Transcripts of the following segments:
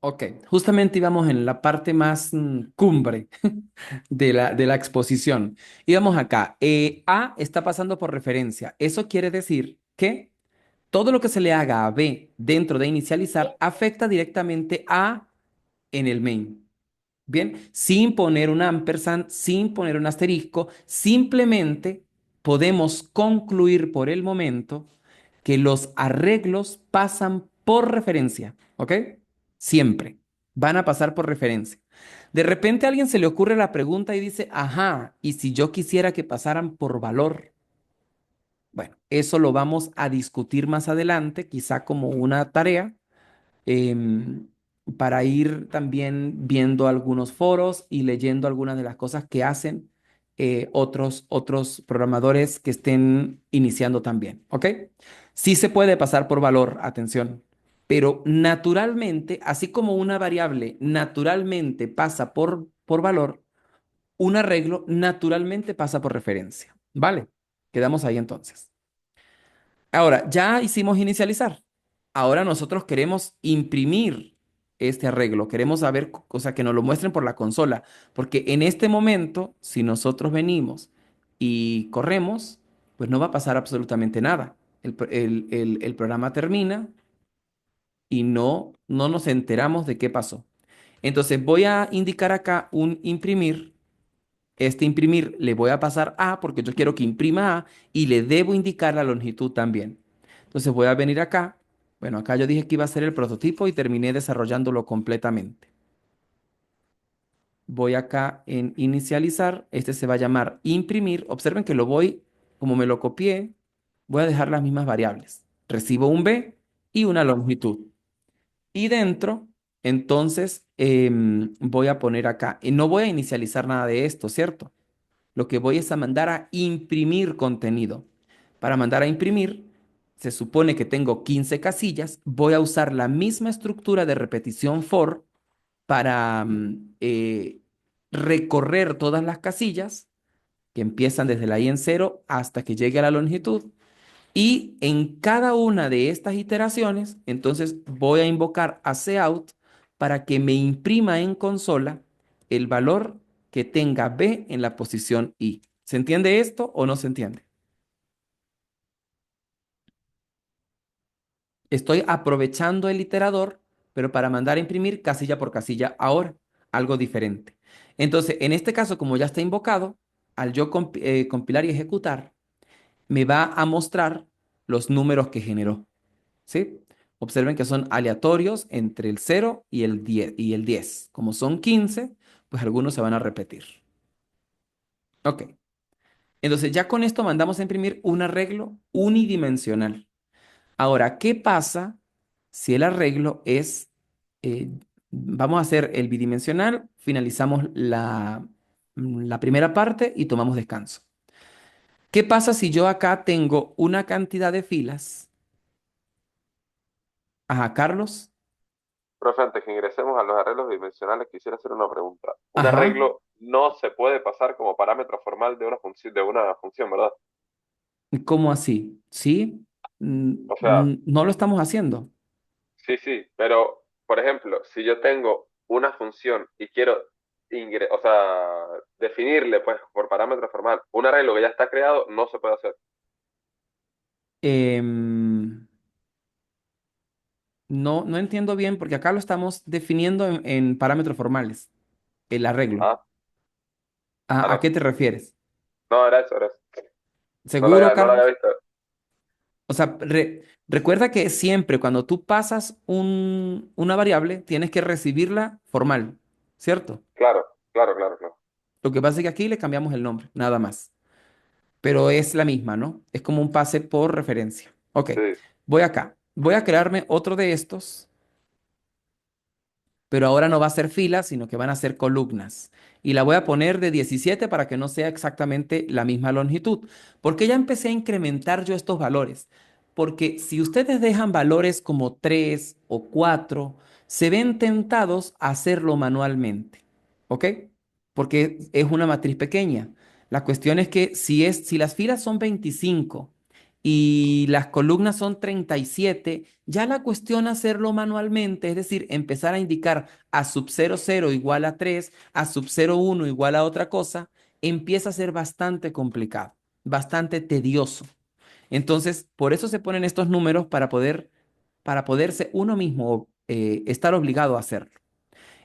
Ok, justamente íbamos en la parte más cumbre de la exposición. Íbamos acá. A está pasando por referencia. Eso quiere decir que todo lo que se le haga a B dentro de inicializar afecta directamente a en el main. Bien, sin poner un ampersand, sin poner un asterisco, simplemente podemos concluir por el momento que los arreglos pasan por referencia, ¿ok? Siempre van a pasar por referencia. De repente a alguien se le ocurre la pregunta y dice, ajá, ¿y si yo quisiera que pasaran por valor? Bueno, eso lo vamos a discutir más adelante, quizá como una tarea em, para ir también viendo algunos foros y leyendo algunas de las cosas que hacen otros programadores que estén iniciando también, ¿ok? Sí se puede pasar por valor, atención, pero naturalmente, así como una variable naturalmente pasa por valor, un arreglo naturalmente pasa por referencia, ¿vale? Quedamos ahí entonces. Ahora, ya hicimos inicializar. Ahora nosotros queremos imprimir este arreglo. Queremos saber, o sea, que nos lo muestren por la consola. Porque en este momento, si nosotros venimos y corremos, pues no va a pasar absolutamente nada. El programa termina y no nos enteramos de qué pasó. Entonces voy a indicar acá un imprimir. Este imprimir le voy a pasar A porque yo quiero que imprima A y le debo indicar la longitud también. Entonces voy a venir acá. Bueno, acá yo dije que iba a ser el prototipo y terminé desarrollándolo completamente. Voy acá en inicializar. Este se va a llamar imprimir. Observen que lo voy, como me lo copié, voy a dejar las mismas variables. Recibo un B y una longitud. Y dentro, entonces, voy a poner acá. Y no voy a inicializar nada de esto, ¿cierto? Lo que voy es a mandar a imprimir contenido. Para mandar a imprimir, se supone que tengo 15 casillas. Voy a usar la misma estructura de repetición for para recorrer todas las casillas que empiezan desde la i en cero hasta que llegue a la longitud. Y en cada una de estas iteraciones, entonces voy a invocar a cout para que me imprima en consola el valor que tenga B en la posición I. ¿Se entiende esto o no se entiende? Estoy aprovechando el iterador, pero para mandar a imprimir casilla por casilla ahora, algo diferente. Entonces, en este caso, como ya está invocado, al yo compilar y ejecutar, me va a mostrar los números que generó. ¿Sí? Observen que son aleatorios entre el 0 y el 10, y el 10. Como son 15, pues algunos se van a repetir. Ok. Entonces ya con esto mandamos a imprimir un arreglo unidimensional. Ahora, ¿qué pasa si el arreglo es, eh, vamos a hacer el bidimensional, finalizamos la primera parte y tomamos descanso? ¿Qué pasa si yo acá tengo una cantidad de filas? Ajá, Carlos. Profe, antes que ingresemos a los arreglos dimensionales, quisiera hacer una pregunta. Un Ajá. arreglo no se puede pasar como parámetro formal de una función, ¿verdad? ¿Cómo así? ¿Sí? O sea, No lo estamos haciendo. sí, sí, pero, por ejemplo, si yo tengo una función y quiero o sea, definirle, pues, por parámetro formal, un arreglo que ya está creado, no se puede hacer. Em, no entiendo bien porque acá lo estamos definiendo en parámetros formales, el arreglo. Ah, ah, ¿A no. qué te refieres? No, era eso, era eso. ¿Seguro, No lo había Carlos? visto. O sea, recuerda que siempre cuando tú pasas una variable, tienes que recibirla formal, ¿cierto? Claro, claro, claro, claro. Lo que pasa es que aquí le cambiamos el nombre, nada más. Pero es la misma, ¿no? Es como un pase por referencia. Ok, Sí. voy acá. Voy a crearme otro de estos, pero ahora no va a ser filas, sino que van a ser columnas. Y la voy a poner de 17 para que no sea exactamente la misma longitud, porque ya empecé a incrementar yo estos valores. Porque si ustedes dejan valores como 3 o 4, se ven tentados a hacerlo manualmente, ¿ok? Porque es una matriz pequeña. La cuestión es que si las filas son 25 y las columnas son 37, ya la cuestión hacerlo manualmente, es decir, empezar a indicar a sub 00 igual a 3, a sub 01 igual a otra cosa, empieza a ser bastante complicado, bastante tedioso. Entonces, por eso se ponen estos números para poderse uno mismo estar obligado a hacerlo.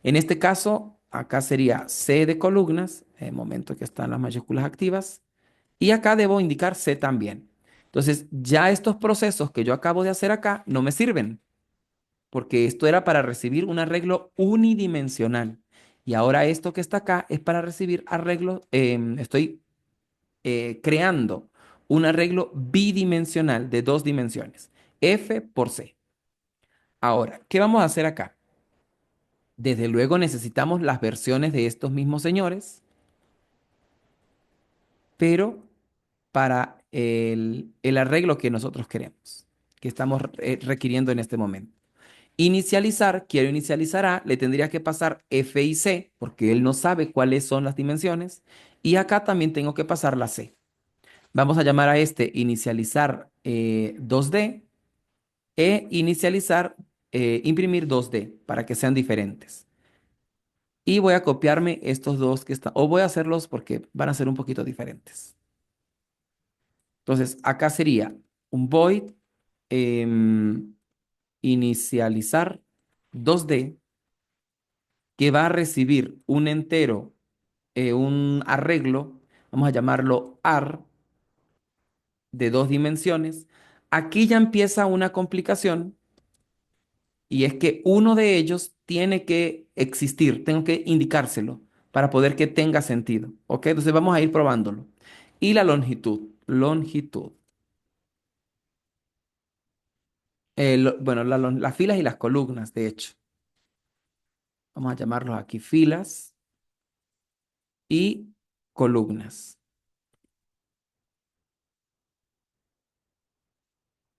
En este caso, acá sería C de columnas, en el momento que están las mayúsculas activas, y acá debo indicar C también. Entonces, ya estos procesos que yo acabo de hacer acá no me sirven, porque esto era para recibir un arreglo unidimensional. Y ahora esto que está acá es para recibir arreglo, estoy creando un arreglo bidimensional de dos dimensiones, F por C. Ahora, ¿qué vamos a hacer acá? Desde luego necesitamos las versiones de estos mismos señores, pero para el arreglo que nosotros queremos, que estamos requiriendo en este momento. Inicializar, quiero inicializar A, le tendría que pasar F y C, porque él no sabe cuáles son las dimensiones, y acá también tengo que pasar la C. Vamos a llamar a este inicializar 2D e inicializar, imprimir 2D para que sean diferentes. Y voy a copiarme estos dos que están, o voy a hacerlos porque van a ser un poquito diferentes. Entonces, acá sería un void em, inicializar 2D que va a recibir un entero, un arreglo, vamos a llamarlo AR de dos dimensiones. Aquí ya empieza una complicación y es que uno de ellos tiene que existir, tengo que indicárselo para poder que tenga sentido. ¿Ok? Entonces vamos a ir probándolo. Y la longitud, longitud. Bueno, las filas y las columnas, de hecho. Vamos a llamarlos aquí filas y columnas.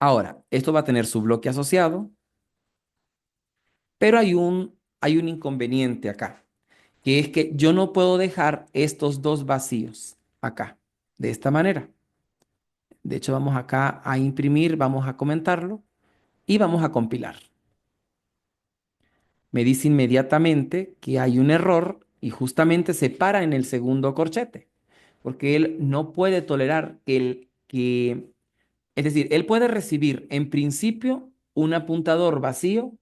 Ahora, esto va a tener su bloque asociado, pero hay un inconveniente acá, que es que yo no puedo dejar estos dos vacíos acá, de esta manera. De hecho, vamos acá a imprimir, vamos a comentarlo y vamos a compilar. Me dice inmediatamente que hay un error y justamente se para en el segundo corchete, porque él no puede tolerar es decir, él puede recibir en principio un apuntador vacío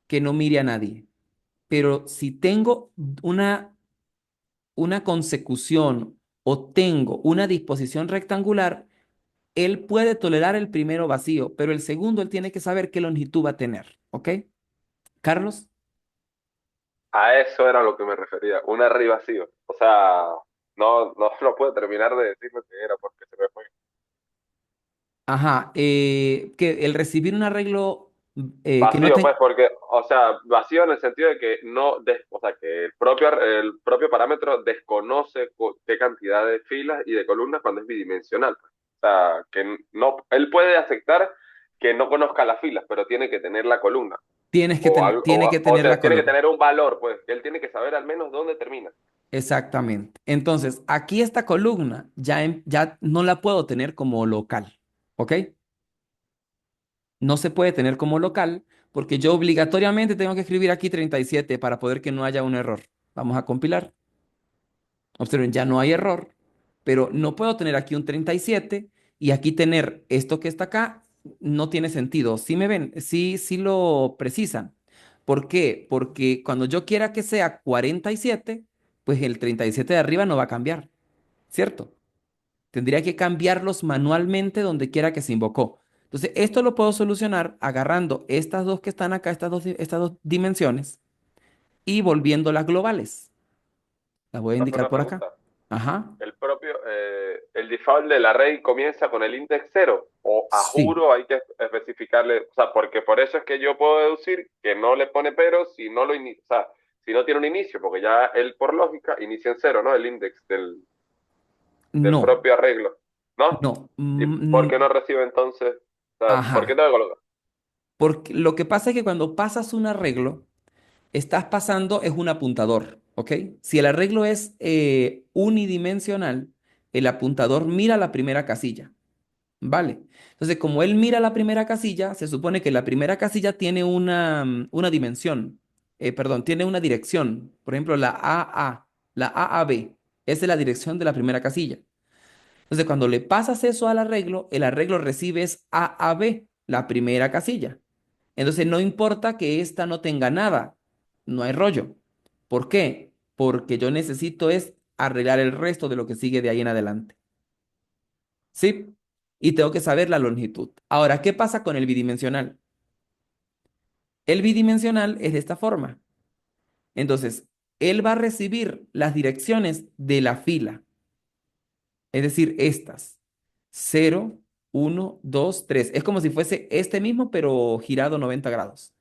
que no mire a nadie, pero si tengo una, una consecución o tengo una disposición rectangular, él puede tolerar el primero vacío, pero el segundo él tiene que saber qué longitud va a tener, ¿ok? Carlos. A eso era lo que me refería, un array vacío. O sea, no puedo terminar de decir lo que era porque se me fue. Ajá, que el recibir un arreglo que no Vacío, tenga... pues, porque, o sea, vacío en el sentido de que no, o sea, que el propio parámetro desconoce qué cantidad de filas y de columnas cuando es bidimensional, pues. O sea, que no, él puede aceptar que no conozca las filas, pero tiene que tener la columna. O, algo, tiene que tener la tiene que columna. tener un valor, pues, que él tiene que saber al menos dónde termina. Exactamente. Entonces, aquí esta columna ya no la puedo tener como local, ¿ok? No se puede tener como local porque yo obligatoriamente tengo que escribir aquí 37 para poder que no haya un error. Vamos a compilar. Observen, ya no hay error, pero no puedo tener aquí un 37 y aquí tener esto que está acá. No tiene sentido. ¿Sí me ven? Sí, sí lo precisan. ¿Por qué? Porque cuando yo quiera que sea 47, pues el 37 de arriba no va a cambiar, ¿cierto? Tendría que cambiarlos manualmente donde quiera que se invocó. Entonces, esto lo puedo solucionar agarrando estas dos que están acá, estas dos dimensiones, y volviéndolas globales. Las voy a Rafa, indicar una por acá. pregunta. Ajá. El default del array comienza con el index cero o a Sí. juro hay que especificarle, o sea, porque por eso es que yo puedo deducir que no le pone pero si no o sea, si no tiene un inicio, porque ya él por lógica inicia en cero, ¿no? El index del No, propio arreglo, ¿no? no. ¿Y por qué no recibe entonces? O sea, ¿por qué Ajá. tengo que colocar? Porque lo que pasa es que cuando pasas un arreglo, estás pasando es un apuntador, ¿ok? Si el arreglo es unidimensional, el apuntador mira la primera casilla. Vale. Entonces, como él mira la primera casilla, se supone que la primera casilla tiene una dimensión, perdón, tiene una dirección. Por ejemplo, la AAB. Esa es la dirección de la primera casilla. Entonces, cuando le pasas eso al arreglo, el arreglo recibe es AAB, la primera casilla. Entonces, no importa que esta no tenga nada, no hay rollo. ¿Por qué? Porque yo necesito es arreglar el resto de lo que sigue de ahí en adelante. ¿Sí? Y tengo que saber la longitud. Ahora, ¿qué pasa con el bidimensional? El bidimensional es de esta forma. Entonces, él va a recibir las direcciones de la fila, es decir, estas. 0, 1, 2, 3. Es como si fuese este mismo, pero girado 90 grados.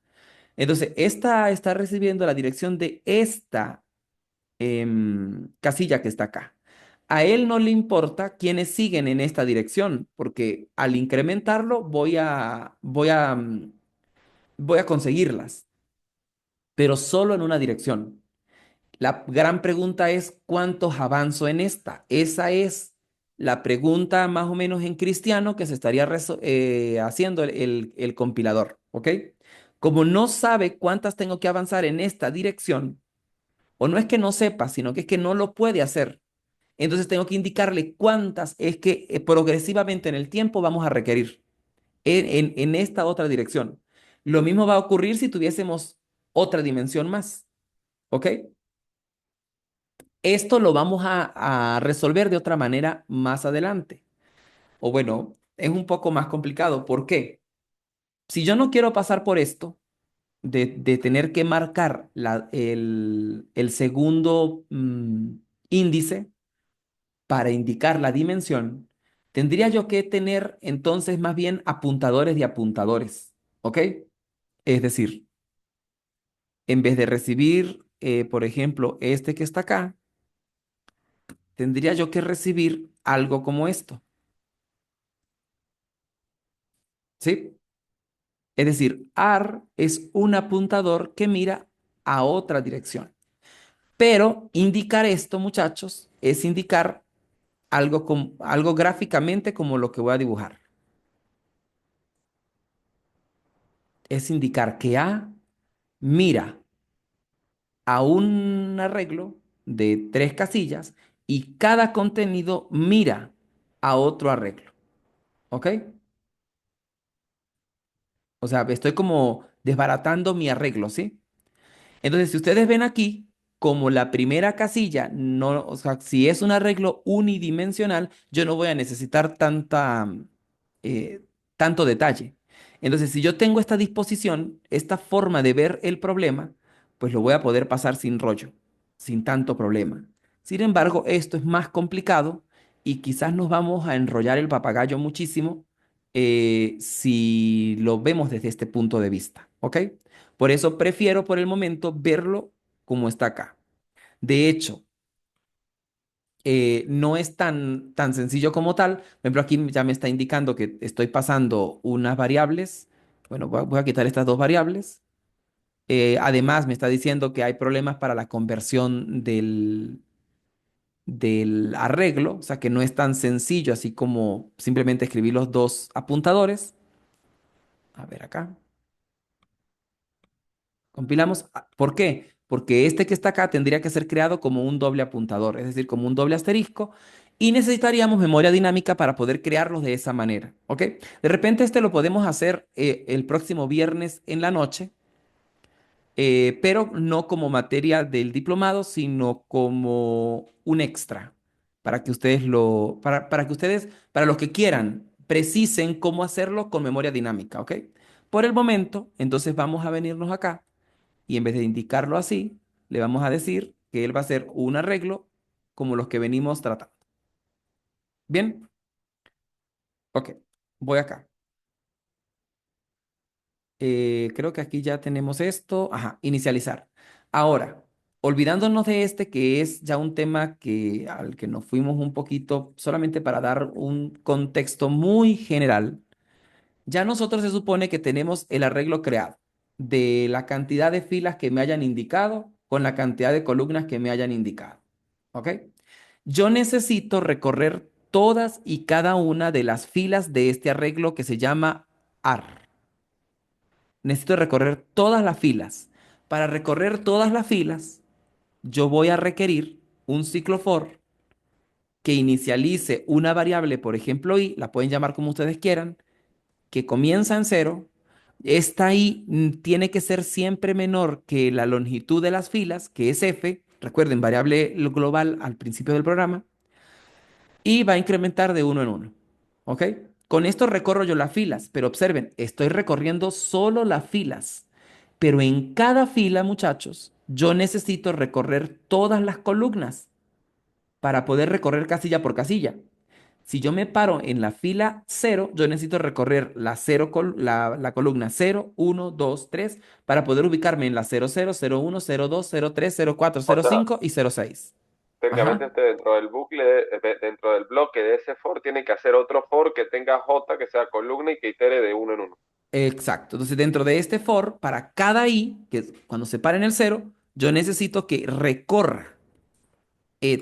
Entonces, esta está recibiendo la dirección de esta casilla que está acá. A él no le importa quiénes siguen en esta dirección, porque al incrementarlo voy a conseguirlas, pero solo en una dirección. La gran pregunta es, ¿cuántos avanzo en esta? Esa es la pregunta más o menos en cristiano que se estaría haciendo el compilador, ¿ok? Como no sabe cuántas tengo que avanzar en esta dirección, o no es que no sepa, sino que es que no lo puede hacer. Entonces tengo que indicarle cuántas es que progresivamente en el tiempo vamos a requerir en esta otra dirección. Lo mismo va a ocurrir si tuviésemos otra dimensión más, ¿ok? Esto lo vamos a resolver de otra manera más adelante. O bueno, es un poco más complicado. ¿Por qué? Si yo no quiero pasar por esto, de tener que marcar el segundo índice, para indicar la dimensión, tendría yo que tener entonces más bien apuntadores de apuntadores, ¿ok? Es decir, en vez de recibir, por ejemplo, este que está acá, tendría yo que recibir algo como esto, ¿sí? Es decir, AR es un apuntador que mira a otra dirección. Pero indicar esto, muchachos, es indicar algo gráficamente como lo que voy a dibujar. Es indicar que A mira a un arreglo de tres casillas y cada contenido mira a otro arreglo. ¿Ok? O sea, estoy como desbaratando mi arreglo, ¿sí? Entonces, si ustedes ven aquí, como la primera casilla, no, o sea, si es un arreglo unidimensional, yo no voy a necesitar eh, tanto detalle. Entonces, si yo tengo esta disposición, esta forma de ver el problema, pues lo voy a poder pasar sin rollo, sin tanto problema. Sin embargo, esto es más complicado y quizás nos vamos a enrollar el papagayo muchísimo si lo vemos desde este punto de vista, ¿ok? Por eso prefiero por el momento verlo como está acá. De hecho, no es tan sencillo como tal. Por ejemplo, aquí ya me está indicando que estoy pasando unas variables. Bueno, voy a quitar estas dos variables. Además, me está diciendo que hay problemas para la conversión del arreglo, o sea que no es tan sencillo así como simplemente escribir los dos apuntadores. A ver acá. Compilamos. ¿Por qué? Porque este que está acá tendría que ser creado como un doble apuntador, es decir, como un doble asterisco, y necesitaríamos memoria dinámica para poder crearlos de esa manera, ¿ok? De repente este lo podemos hacer el próximo viernes en la noche, pero no como materia del diplomado, sino como un extra, para los que quieran, precisen cómo hacerlo con memoria dinámica, ¿ok? Por el momento, entonces vamos a venirnos acá y en vez de indicarlo así, le vamos a decir que él va a hacer un arreglo como los que venimos tratando. Bien, ok, voy acá. Creo que aquí ya tenemos esto. Ajá, inicializar. Ahora, olvidándonos de este que es ya un tema al que nos fuimos un poquito solamente para dar un contexto muy general. Ya nosotros se supone que tenemos el arreglo creado de la cantidad de filas que me hayan indicado con la cantidad de columnas que me hayan indicado. ¿Ok? Yo necesito recorrer todas y cada una de las filas de este arreglo que se llama AR. Necesito recorrer todas las filas. Para recorrer todas las filas, yo voy a requerir un ciclo for que inicialice una variable, por ejemplo, i, la pueden llamar como ustedes quieran, que comienza en cero. Esta i tiene que ser siempre menor que la longitud de las filas, que es f, recuerden, variable global al principio del programa, y va a incrementar de uno en uno. ¿Ok? Con esto recorro yo las filas, pero observen, estoy recorriendo solo las filas. Pero en cada fila, muchachos, yo necesito recorrer todas las columnas para poder recorrer casilla por casilla. Si yo me paro en la fila cero, yo necesito recorrer la columna cero, uno, 2, 3 para poder ubicarme en la cero, cero, cero, uno, cero, dos, cero, tres, cero, cuatro, O cero, sea, cinco y cero, seis. técnicamente Ajá. dentro del bucle, dentro del bloque de ese for, tiene que hacer otro for que tenga J, que sea columna y que itere de uno en uno. Exacto. Entonces, dentro de este for, para cada i, que es cuando se para en el cero, yo necesito que recorra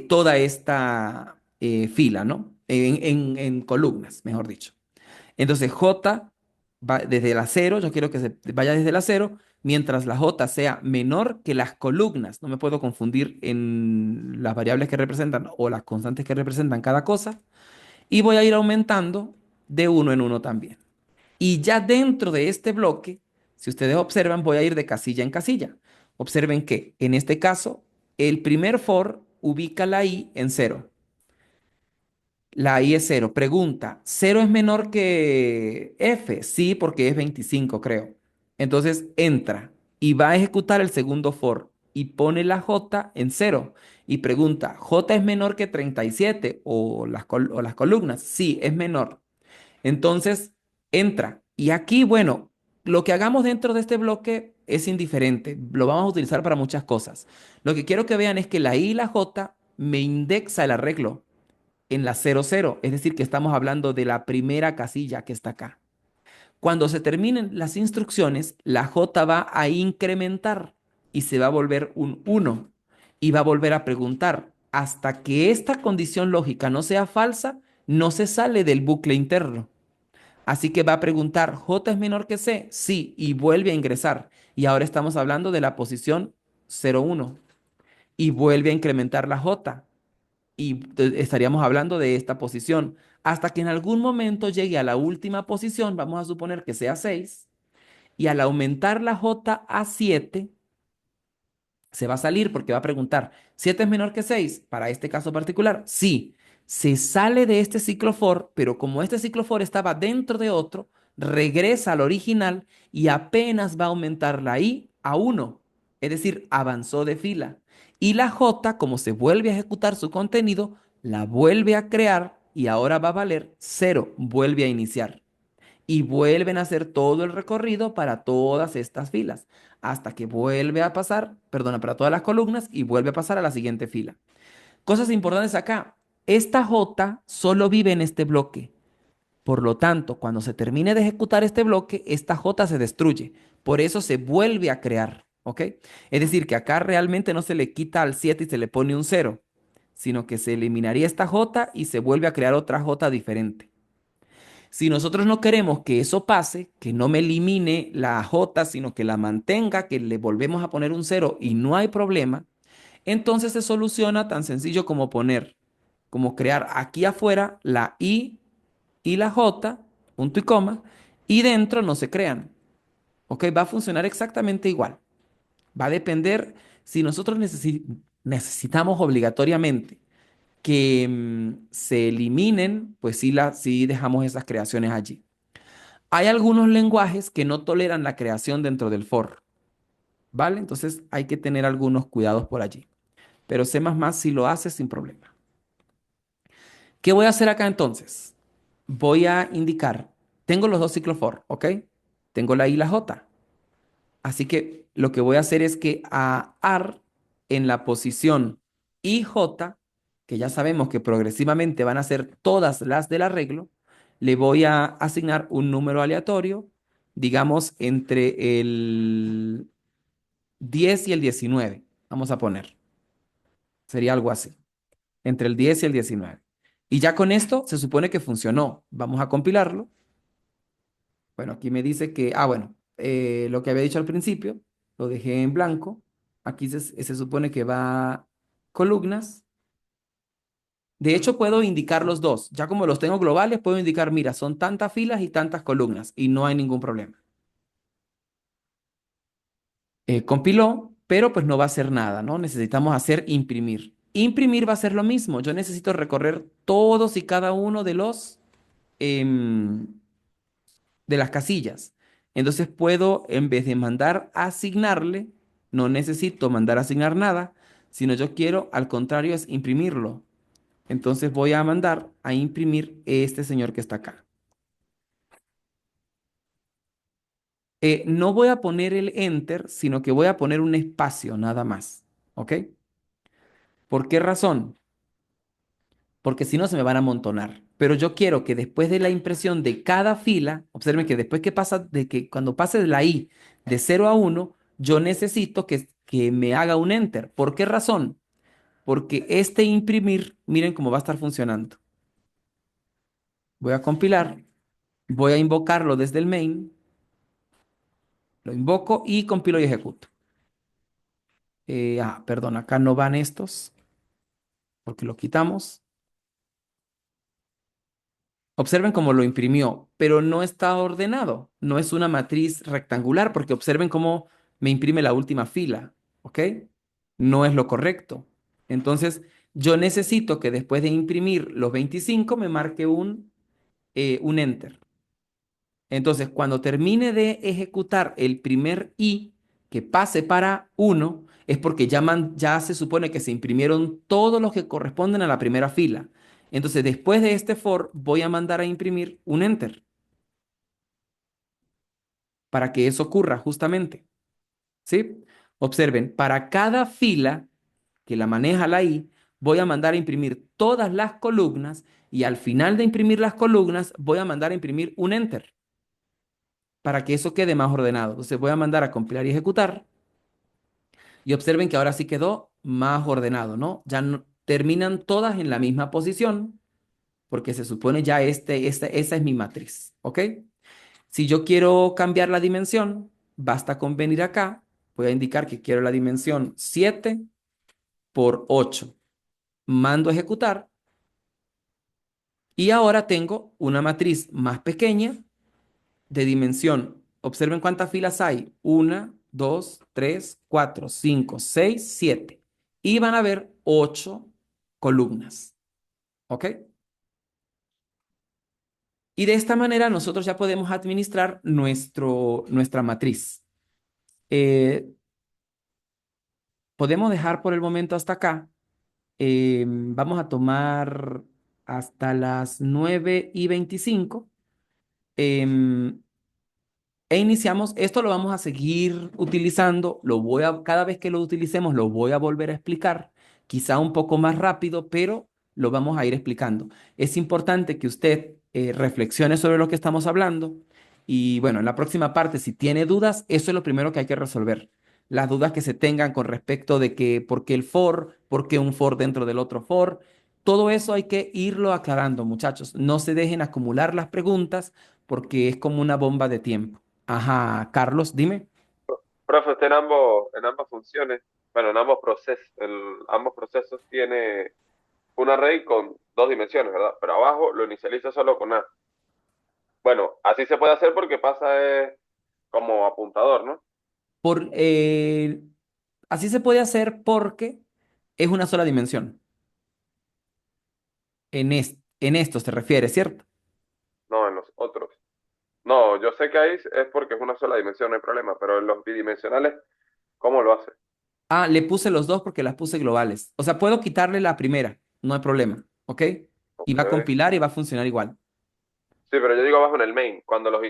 toda esta fila, ¿no? En columnas, mejor dicho. Entonces, J va desde la cero, yo quiero que se vaya desde la cero, mientras la J sea menor que las columnas. No me puedo confundir en las variables que representan o las constantes que representan cada cosa. Y voy a ir aumentando de uno en uno también. Y ya dentro de este bloque, si ustedes observan, voy a ir de casilla en casilla. Observen que en este caso, el primer for ubica la i en cero. La i es cero. Pregunta, ¿cero es menor que f? Sí, porque es 25, creo. Entonces entra y va a ejecutar el segundo for y pone la j en cero. Y pregunta, ¿j es menor que 37 o o las columnas? Sí, es menor. Entonces, entra. Y aquí, bueno, lo que hagamos dentro de este bloque es indiferente. Lo vamos a utilizar para muchas cosas. Lo que quiero que vean es que la I y la J me indexa el arreglo en la cero cero. Es decir, que estamos hablando de la primera casilla que está acá. Cuando se terminen las instrucciones, la J va a incrementar y se va a volver un uno. Y va a volver a preguntar. Hasta que esta condición lógica no sea falsa, no se sale del bucle interno. Así que va a preguntar, ¿J es menor que C? Sí, y vuelve a ingresar. Y ahora estamos hablando de la posición 0,1. Y vuelve a incrementar la J. Y estaríamos hablando de esta posición. Hasta que en algún momento llegue a la última posición, vamos a suponer que sea 6. Y al aumentar la J a 7 se va a salir porque va a preguntar, ¿7 es menor que 6? Para este caso particular, sí. Se sale de este ciclo for, pero como este ciclo for estaba dentro de otro, regresa al original y apenas va a aumentar la i a 1, es decir, avanzó de fila. Y la j, como se vuelve a ejecutar su contenido, la vuelve a crear y ahora va a valer 0, vuelve a iniciar y vuelven a hacer todo el recorrido para todas estas filas, hasta que vuelve a pasar, perdona, para todas las columnas y vuelve a pasar a la siguiente fila. Cosas importantes acá. Esta J solo vive en este bloque. Por lo tanto, cuando se termine de ejecutar este bloque, esta J se destruye. Por eso se vuelve a crear. ¿Ok? Es decir, que acá realmente no se le quita al 7 y se le pone un cero, sino que se eliminaría esta J y se vuelve a crear otra J diferente. Si nosotros no queremos que eso pase, que no me elimine la J, sino que la mantenga, que le volvemos a poner un cero y no hay problema, entonces se soluciona tan sencillo como como crear aquí afuera la I y la J, punto y coma, y dentro no se crean. ¿Ok? Va a funcionar exactamente igual. Va a depender si nosotros necesitamos obligatoriamente que se eliminen, pues sí dejamos esas creaciones allí. Hay algunos lenguajes que no toleran la creación dentro del for, ¿vale? Entonces hay que tener algunos cuidados por allí. Pero C++ sí lo hace sin problema. ¿Qué voy a hacer acá entonces? Voy a indicar, tengo los dos ciclos for, ¿ok? Tengo la I y la J. Así que lo que voy a hacer es que a AR en la posición IJ, que ya sabemos que progresivamente van a ser todas las del arreglo, le voy a asignar un número aleatorio, digamos entre el 10 y el 19. Vamos a poner. Sería algo así, entre el 10 y el 19. Y ya con esto se supone que funcionó. Vamos a compilarlo. Bueno, aquí me dice que, bueno, lo que había dicho al principio, lo dejé en blanco. Aquí se supone que va columnas. De hecho, puedo indicar los dos. Ya como los tengo globales, puedo indicar, mira, son tantas filas y tantas columnas y no hay ningún problema. Compiló, pero pues no va a hacer nada, ¿no? Necesitamos hacer imprimir. Imprimir va a ser lo mismo. Yo necesito recorrer todos y cada uno de los em, de las casillas. Entonces puedo, en vez de mandar a asignarle, no necesito mandar a asignar nada, sino yo quiero, al contrario, es imprimirlo. Entonces voy a mandar a imprimir este señor que está acá. No voy a poner el enter, sino que voy a poner un espacio nada más. ¿Ok? ¿Por qué razón? Porque si no se me van a amontonar. Pero yo quiero que después de la impresión de cada fila, observen que después que pasa, de que cuando pase de la I de 0 a 1, yo necesito que me haga un enter. ¿Por qué razón? Porque este imprimir, miren cómo va a estar funcionando. Voy a compilar, voy a invocarlo desde el main, lo invoco y compilo y ejecuto. Perdón, acá no van estos, porque lo quitamos. Observen cómo lo imprimió, pero no está ordenado. No es una matriz rectangular, porque observen cómo me imprime la última fila, ¿ok? No es lo correcto. Entonces, yo necesito que después de imprimir los 25 me marque un enter. Entonces, cuando termine de ejecutar el primer i que pase para 1, es porque ya se supone que se imprimieron todos los que corresponden a la primera fila. Entonces, después de este for, voy a mandar a imprimir un enter para que eso ocurra justamente. ¿Sí? Observen, para cada fila que la maneja la i, voy a mandar a imprimir todas las columnas y al final de imprimir las columnas, voy a mandar a imprimir un enter para que eso quede más ordenado. Entonces voy a mandar a compilar y ejecutar y observen que ahora sí quedó más ordenado, ¿no? Ya terminan todas en la misma posición porque se supone ya esa es mi matriz, ¿ok? Si yo quiero cambiar la dimensión, basta con venir acá, voy a indicar que quiero la dimensión 7 por 8. Mando a ejecutar y ahora tengo una matriz más pequeña de dimensión. Observen cuántas filas hay. Una, dos, tres, cuatro, cinco, seis, siete. Y van a ver 8 columnas. ¿Ok? Y de esta manera nosotros ya podemos administrar nuestra matriz. Eh, Podemos dejar por el momento hasta acá. Vamos a tomar hasta las 9:25. Em, E iniciamos, esto lo vamos a seguir utilizando, cada vez que lo utilicemos lo voy a volver a explicar, quizá un poco más rápido, pero lo vamos a ir explicando. Es importante que usted reflexione sobre lo que estamos hablando y bueno, en la próxima parte, si tiene dudas, eso es lo primero que hay que resolver. Las dudas que se tengan con respecto de que por qué el for, por qué un for dentro del otro for, todo eso hay que irlo aclarando, muchachos. No se dejen acumular las preguntas porque es como una bomba de tiempo. Ajá, Carlos, dime. Profe, usted en ambas funciones, bueno, en ambos procesos tiene un array con dos dimensiones, ¿verdad? Pero abajo lo inicializa solo con A. Bueno, así se puede hacer porque pasa como apuntador, ¿no? Por, eh, Así se puede hacer porque es una sola dimensión. En esto se refiere, ¿cierto? No, en los otros. No, yo sé que ahí es porque es una sola dimensión, no hay problema, pero en los bidimensionales, ¿cómo lo hace? Le puse los dos porque las puse globales. O sea, puedo quitarle la primera, no hay problema, ¿ok? Y va a Ok. compilar y va a funcionar igual. Sí, pero yo digo abajo en el main, cuando lo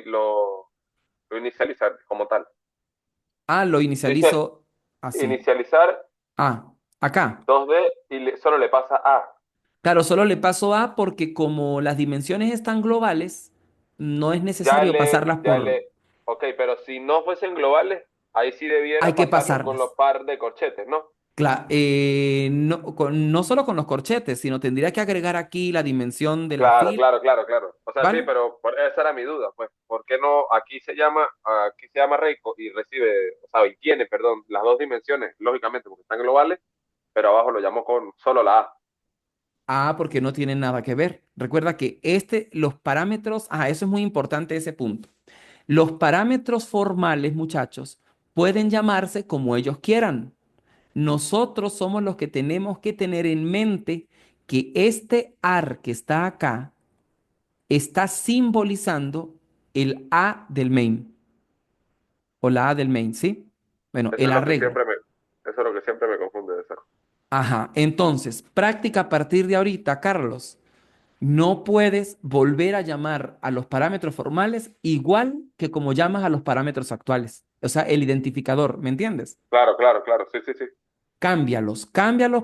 inicializa como tal. Lo Dice inicializo así. inicializar Acá. 2D y solo le pasa A. Claro, solo le paso A porque como las dimensiones están globales, no es Ya necesario le, pasarlas ya por... le, ok, pero si no fuesen globales, ahí sí debiera Hay que pasarlo con pasarlas. los par de corchetes, ¿no? No solo con los corchetes, sino tendría que agregar aquí la dimensión de la Claro, fila, claro, claro, claro. O sea, sí, ¿vale? pero esa era mi duda, pues. ¿Por qué no aquí se llama Reiko y recibe, o sea, y tiene, perdón, las dos dimensiones, lógicamente, porque están globales, pero abajo lo llamo con solo la A. Ah, porque no tienen nada que ver. Recuerda que los parámetros, eso es muy importante ese punto. Los parámetros formales, muchachos, pueden llamarse como ellos quieran. Nosotros somos los que tenemos que tener en mente que este AR que está acá está simbolizando el A del main o la A del main, ¿sí? Bueno, Eso el es lo que arreglo. eso es lo que siempre me confunde de eso. Ajá. Entonces, práctica a partir de ahorita, Carlos. No puedes volver a llamar a los parámetros formales igual que como llamas a los parámetros actuales. O sea, el identificador, ¿me entiendes? Claro, claro, claro, sí, sí, sí. Cámbialos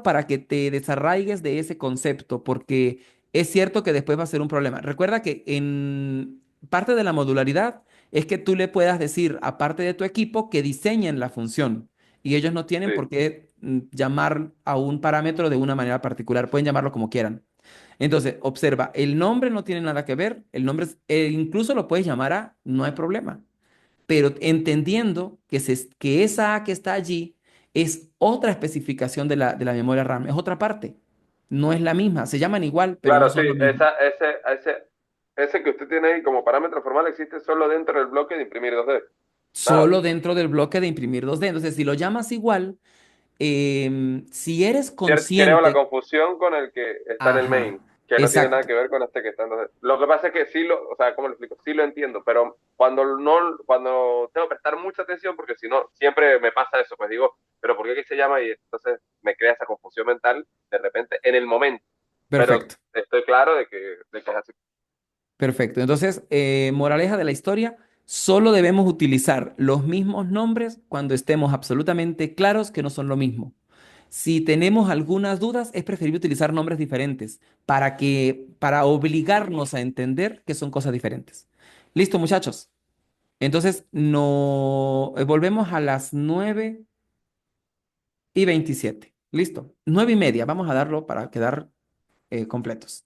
para que te desarraigues de ese concepto, porque es cierto que después va a ser un problema. Recuerda que en parte de la modularidad es que tú le puedas decir a parte de tu equipo que diseñen la función y ellos no tienen Sí, por qué llamar a un parámetro de una manera particular, pueden llamarlo como quieran. Entonces, observa, el nombre no tiene nada que ver, el nombre incluso lo puedes llamar a, no hay problema, pero entendiendo que esa A que está allí es otra especificación de la memoria RAM, es otra parte, no es la misma, se llaman igual, pero no claro, sí, son lo mismo. ese que usted tiene ahí como parámetro formal existe solo dentro del bloque de imprimir 2D. Nada. Solo dentro del bloque de imprimir 2D. Entonces, si lo llamas igual, si eres Creo la consciente, confusión con el que está en el ajá, main, que no tiene nada exacto, que ver con este que está en 2D. Lo que pasa es que sí o sea, ¿cómo lo explico? Sí lo entiendo, pero cuando tengo que prestar mucha atención, porque si no, siempre me pasa eso, pues digo, pero ¿por qué que se llama? Y entonces me crea esa confusión mental de repente en el momento, pero perfecto. estoy claro de que es así. Perfecto. Entonces, moraleja de la historia, solo debemos utilizar los mismos nombres cuando estemos absolutamente claros que no son lo mismo. Si tenemos algunas dudas, es preferible utilizar nombres diferentes para obligarnos a entender que son cosas diferentes. Listo, muchachos. Entonces, no, volvemos a las 9:27. Listo. 9:30. Vamos a darlo para quedar completos.